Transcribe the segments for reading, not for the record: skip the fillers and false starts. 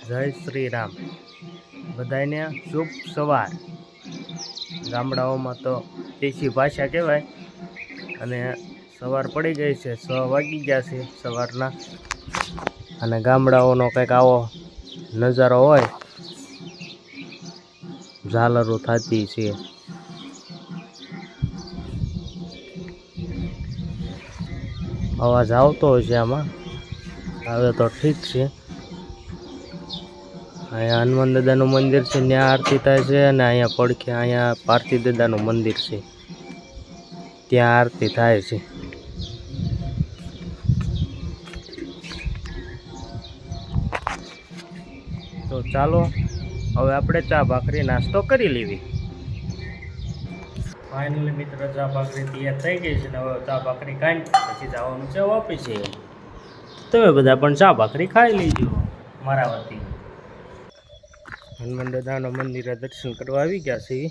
જય શ્રી રામ બધાને શુભ સવાર। ગામડાઓમાં તો દેશી ભાષા કહેવાય અને સવાર પડી ગઈ છે, 6 વાગી ગયા છે સવારના। અને ગામડાઓનો કંઈક આવો નજારો હોય, ઝાલરો થતી છે। અવાજ આવતો હશે આમાં, હવે તો ઠીક છે। અહીંયા હનુમાન દાદાનું મંદિર છે, ત્યાં આરતી થાય છે। અને અહીંયા પડખે અહીંયા પાર્થિવ દાદાનું મંદિર છે, ત્યાં આરતી થાય છે। તો ચાલો હવે આપણે ચા ભાખરી નાસ્તો કરી લેવી। ફાઇનલી મિત્ર ચા ભાખરી તૈયાર થઈ ગઈ છે ને હવે ચા ભાખરી ખાઈને પછી જવાનું છે ઓફિસે। તમે બધા પણ ચા ભાખરી ખાઈ લેજો મારા વતી। હનુમાન દાદાના મંદિરે દર્શન કરવા આવી ગયા છીએ।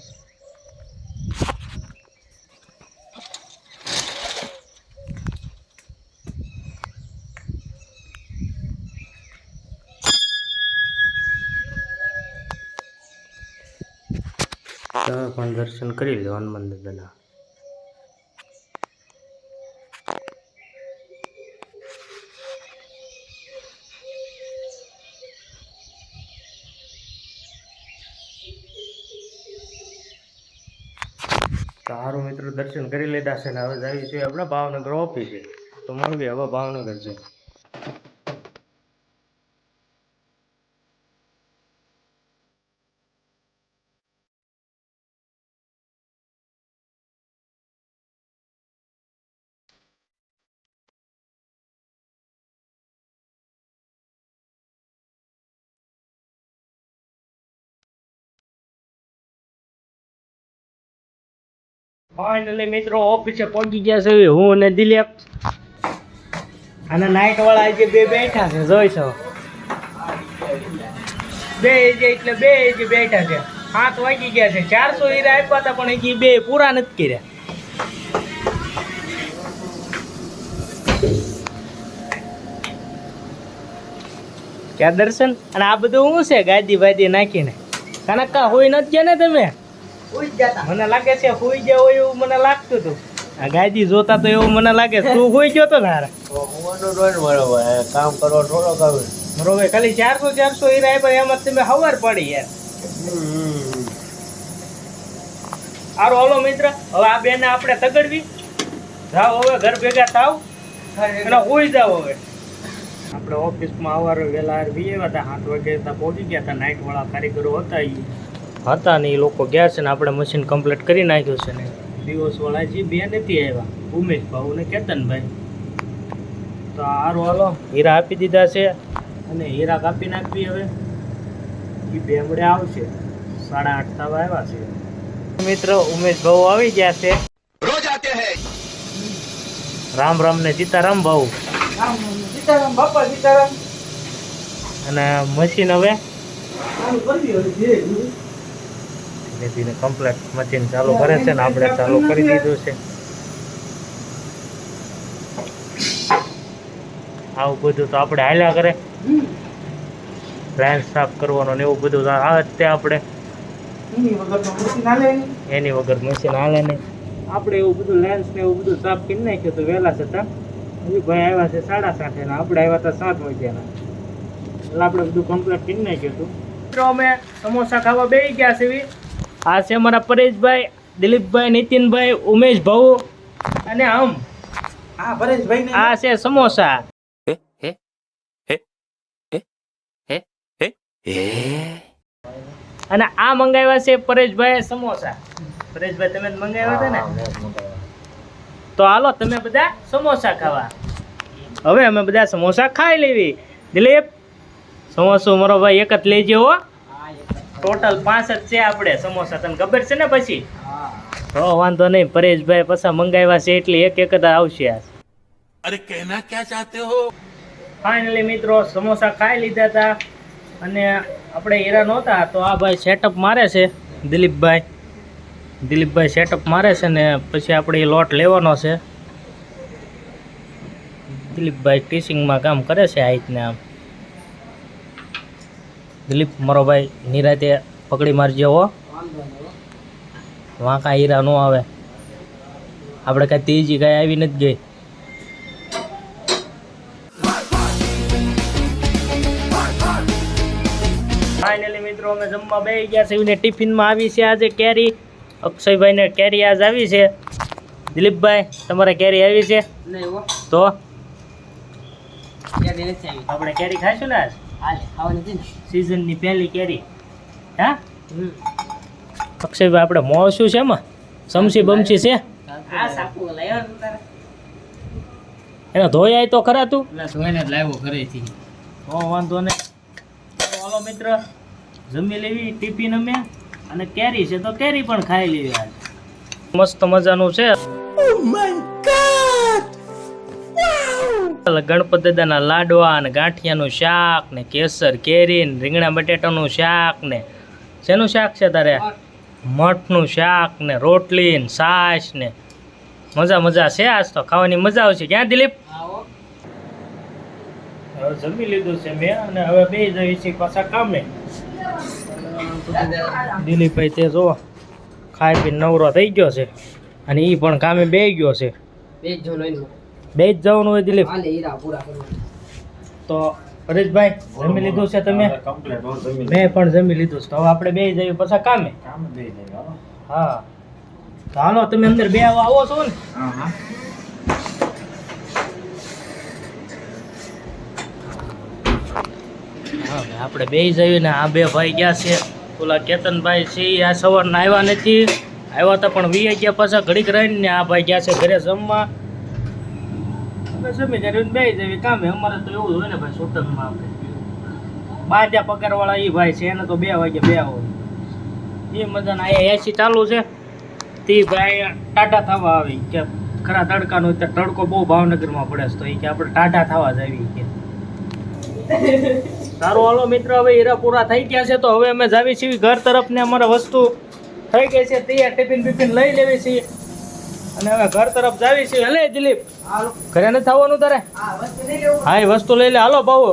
તમે પણ દર્શન કરી લો હનુમાન દાદાના। સારું મિત્રો, દર્શન કરી લીધા છે ને હવે જઈએ છીએ આપણે ભાવનગર ઓફિસે। તો મળીએ હવે ભાવનગર જઈ। ફાઇનલી મિત્રો ઓફિસે પહોંચી ગયા છે હું અને દિલીપ। અને નાઇટ વાળા આજે બે બેઠા છે, જોઈ છો બે એટલે બે બેઠા છે। 7 વાગી ગયા છે, 400 હીરા આપ્યા હતા પણ હજી બે પૂરા નથી કર્યા। ક્યાં દર્શન અને આ બધું શું છે ગાદી બાદી નાખીને? કનકા હોય નથી ગયા ને તમે? મને લાગે છે હોઈ ગયો હોય એવું મને લાગતું હતું। આ ગાદી જોતા તો એવું મને લાગે તું હોઈ ગયો તો તારે કામ કરવા થોડો કામ બરોબર। ખાલી 400 હીરા આપ્યા એમાં તમે હવાર પડી યાર। સારું હાલો મિત્ર, હવે આ બેને આપણે તગડવી જાઓ, હવે ઘર ભેગા થાવ અને હોઈ જાવ। હવે આપણે ઓફિસમાં સવારે વહેલા આવી આવ્યા હતા, 7 વાગે પહોંચી ગયા હતા। નાઇટ વાળા કારીગરો હતા ને એ લોકો ગયા છે ને આપણે મશીન કમ્પ્લીટ કરી નાખ્યું છે ને દિવસ વાળા જે બે નથી આવ્યા, ઉમેશ ભાઉ ને કેતનભાઈ। તો સારું હાલો હીરા આપી દીધા છે અને હીરા કાપી નાખવી। હવે એ બેમડે આવશે, 8:30 થવા આવ્યા છે। મિત્ર ઉમેશ ભાઉ આવી ગયા છે, રોજ આતે હૈ। રામ રામ ને સીતારામ ભાઉ। સીતારામ બાપા સીતારામ। અને મશીન હવે ધીરે કમ્પ્લીટ મશીન ચાલુ કરે છે ને આપણે ચાલુ કરી દીધું છે। આવું બધું તો આપણે હાલ્યા કરે, લાઈન સાફ કરવાનો ને એવું બધું આવે તે આપણે એની વગર મશીન હાલે નહીં। આપણે એવું બધું લેન્સ ને એવું બધું સાફ કરી નાખ્યું તો વહેલા છતાં હજી ભાઈ આવ્યા છે 7:30 ને આપણે આવ્યા હતા 7 વાગ્યાના, એટલે આપણે બધું કમ્પ્લીટ કરી નાખ્યું હતું। મિત્રો અમે સમોસા ખાવા બેસી ગયા છે। આ છે અમારા પરેશભાઈ, દિલીપભાઈ, નીતિનભાઈ, ઉમેશ ભાઉ અને આમ પરેશભાઈ। આ છે સમોસા અને આ મંગાવ્યા છે પરેશભાઈ સમોસા। પરેશભાઈ તમે મંગાવ્યા હતા ને? તો હાલો તમે બધા સમોસા ખાવા। હવે અમે બધા સમોસા ખાઈ લેવી। દિલીપ સમોસો મારો ભાઈ એક જ લેજો હો, ટોટલ 5 જ છે આપણે સમોસા, તને ખબર છે ને? પછી તો વાંધો નહીં, પરેશભાઈ પાછા મંગાવ્યા છે એટલે એક જ આવશે। અરે કહેના ક્યાં ચાહતે હો। ફાઇનલી મિત્રો સમોસા ખાઈ લીધા હતા અને આપણે હીરા નહોતા તો આ ભાઈ સેટઅપ મારે છે, દિલીપભાઈ સેટઅપ મારે છે ને પછી આપણે એ લોટ લેવાનો છે। દિલીપભાઈ ટીચિંગમાં કામ કરે છે આ રીતને આમ। દિલીપ મારો ભાઈ નિરાતે પકડી મારજો હો, વાંકા હીરા ન આવે. આપણે કાંઈ તેજી કાંઈ આવી નથી ગઈ. ફાઇનલી મિત્રો અમે જમવા બેસી ગયા છે. એને ટિફિનમાં આવી છે આજે કેરી. અક્ષયભાઈને કેરી આજ આવી છે. દિલીપભાઈ તમારે કેરી આવી છે? તો આપણે કેરી ખાઈશું ને આજ? સિઝનની પહેલી કેરી. હા અક્ષયભાઈ આપણે મોળશું છે એમાં સમસી બમસી છે? એને ધોયાય તો ખરા તું? ધોઈને જ લાવ્યો ઘરેથી. વાંધો નહીં. હાલો મિત્ર જમી લેવી ટિફિન અમે, અને કેરી છે તો કેરી પણ ખાઈ લેવી. આજ મસ્ત મજાનું છે. ગણપત દાદાના લાડવા અને ગાંઠિયાનું શાક ને કેસર કેરી ને રીંગણા બટેટાનું શાક ને શેનું શાક છે તારે? મઠનું શાક ને રોટલી ને છાશ ને મજા છે. આજ તો ખાવાની મજા આવશે. ક્યાં દિલીપ? હવે જમી લીધું છે મેં, અને હવે બે જઈએ છીએ પાછા કામે. દિલીપભાઈ તે જો ખાઈ પીને નવરો થઈ ગયો છે, અને એ પણ કામે બે ગયો છે. બે જ જવાનું હોય દિલીપ? તો પરેશભાઈ જમી લીધું છે તમે? મેં પણ જમી લીધું છે. તો હવે આપણે બે જઈએ પાછા કામે. હા તો હાલો તમે અંદર બે આવો છો ને? આપણે બે જઈએ ને. આ બે ભાઈ ગયા છે. ઓલા કેતનભાઈ છે આ સવારના આવ્યા નથી. આવ્યા હતા પણ વી ગયા પાછા ઘડીક રહીને. ને આ ભાઈ ગયા છે ઘરે જમવા. અમે જમી કરીને બે જઈએ કામે. અમારે તો એવું હોય ને ભાઈ સુતકમાં આપણે બાજા પગારવાળા એ ભાઈ છે, એને તો 2 વાગે બે હોય એ મજાના. અહીંયા એસી ચાલુ છે. તે ભાઈ ટાટા થવા આવી કે ખરા તડકાનો તડકો બહુ ભાવનગરમાં પડે છે, તો એ કે આપણે ટાટા થવા જ આવી કે. સારું હાલો મિત્ર હવે હીરા પૂરા થઈ ગયા છે, તો હવે અમે જાવી છીએ ઘર તરફ. ને અમારે વસ્તુ થઈ ગઈ છે તૈયાર. ટિફિન બિફિન લઈ લેવી છીએ અને હવે ઘર તરફ જાવી છીએ. હલે દિલીપ ઘરે નથી આવવાનું તારે? હા એ વસ્તુ લઈ લે. હાલો ભાऊ.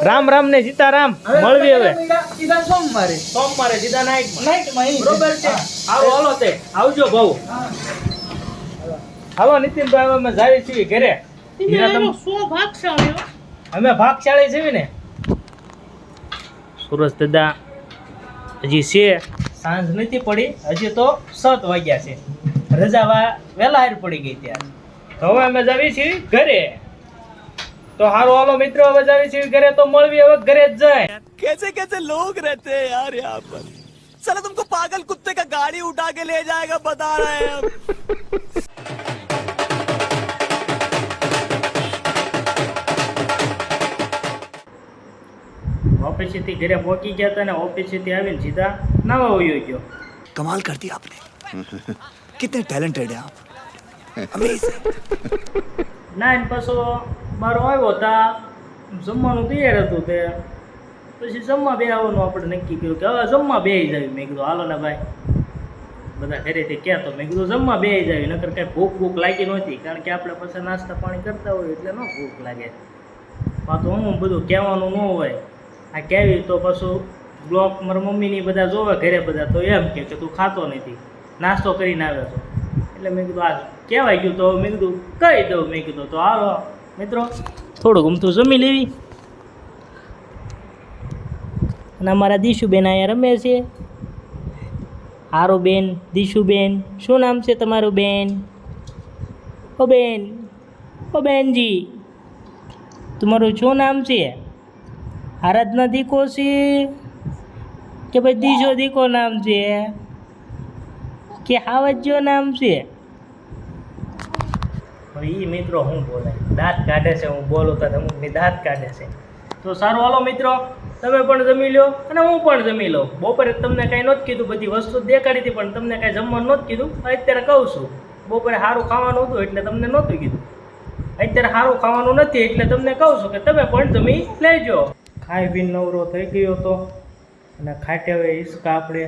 રામ રામ ને સીતારામ. મળવી હવે સોમવારે સીધા નાઈટમાં. બરોબર છે. હાલો તે આવજો ભાऊ. હાલો નીતિનભાઈ હવે અમે જાવી છીએ ઘરે. અમે ભાગશાળી છીએ ને. સુરજ દાદા હજી છે, સાંજ નથી પડી હજી, તો 7 વાગ્યા છે. રજા વહેલા હાર પડી ગઈ ત્યાં. તો હવે અમે જાવી છીએ ઘરે. તો હારું હાલો મિત્રો હવે જાવી છીએ ઘરે. તો મળવી હવે ઘરે જ જાય. कैसे कैसे लोग रहते हैं यार यहाँ पर. साला तुमको पागल कुत्ते का गाड़ी उठा के ले जाएगा बता रहे हैं हम. ઓફિસથી ઘરે પહોંચી ગયા હતા ને ઓફિસથી આવીને સીધા નાવા વયો ગયો. कमाल कर दिया आपने. कितने टैलेंटेड हैं आप. अमेजिंग. ના એને પાછો મારો આવ્યો તા જમવાનું તૈયાર હતું. તે પછી જમવા બે આવવાનું આપણે નક્કી કર્યું કે હવે જમવા બે જાવી. મેં કીધું હાલો ને ભાઈ બધા ઘરેથી કહેતો. મેં કીધું જમવા બે જાવી, નકર કાંઈ ભૂખ લાગી નહોતી. કારણ કે આપણે પછી નાસ્તા પાણી કરતા હોય એટલે ન ભૂખ લાગે. પાછું હું બધું કહેવાનું ન હોય. આ કહેવી તો પાછું બ્લોક મારા મમ્મીની બધા જોવે ઘરે બધા, તો એમ કે તું ખાતો નથી, નાસ્તો કરીને આવ્યો છો. એટલે મેં કીધું આ કહેવાય ગયું તો મેં કીધું કહી દઉં. મેં કીધું તો હાલો મિત્રો થોડું ગમતું જમી લેવી. અને અમારા દીશુબેન અહીંયા રમે છે. હારો બેન દીશુબેન. શું નામ છે તમારું બેન? ઓ બેન, ઓ બેનજી તમારું શું નામ છે? આરાધના દીકો છે કે ભાઈ દીશો દીકો નામ છે કે હાવજો નામ છે? એ મિત્રો હું બોલાય દાંત કાઢે છે. હું બોલું તો અમુકની દાંત કાઢે છે. તો સારું હાલો મિત્રો તમે પણ જમી લો અને હું પણ જમી લઉં. બપોરે તમને કાંઈ નહોતું કીધું, બધી વસ્તુ દેખાડી હતી પણ તમને કાંઈ જમવાનું નહોતું કીધું. અત્યારે કહું છું બપોરે સારું ખાવાનું હતું એટલે તમને નહોતું કીધું. અત્યારે સારું ખાવાનું નથી એટલે તમને કહું છું કે તમે પણ જમી લેજો. ખાઈ પીને નવરો થઈ ગયો હતો અને ખાટે હવે હિંચકા આપણે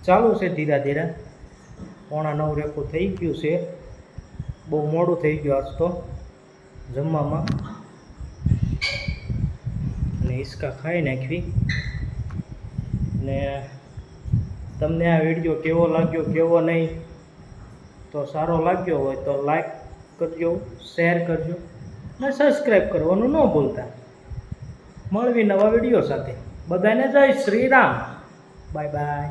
ચાલુ છે ધીરે ધીરે. 8:45 રેખું થઈ ગયું છે. બહુ મોડું થઈ ગયું આજ તો જમવામાં. અને હિંચકા ખાઈ નાખવી. ને તમને આ વિડીયો કેવો લાગ્યો કેવો નહીં, તો સારો લાગ્યો હોય તો લાઈક કરજો, શેર કરજો ને સબસ્ક્રાઈબ કરવાનું ન ભૂલતા. મળવી નવા વિડીયો સાથે. બધાને જય શ્રી રામ. Bye bye.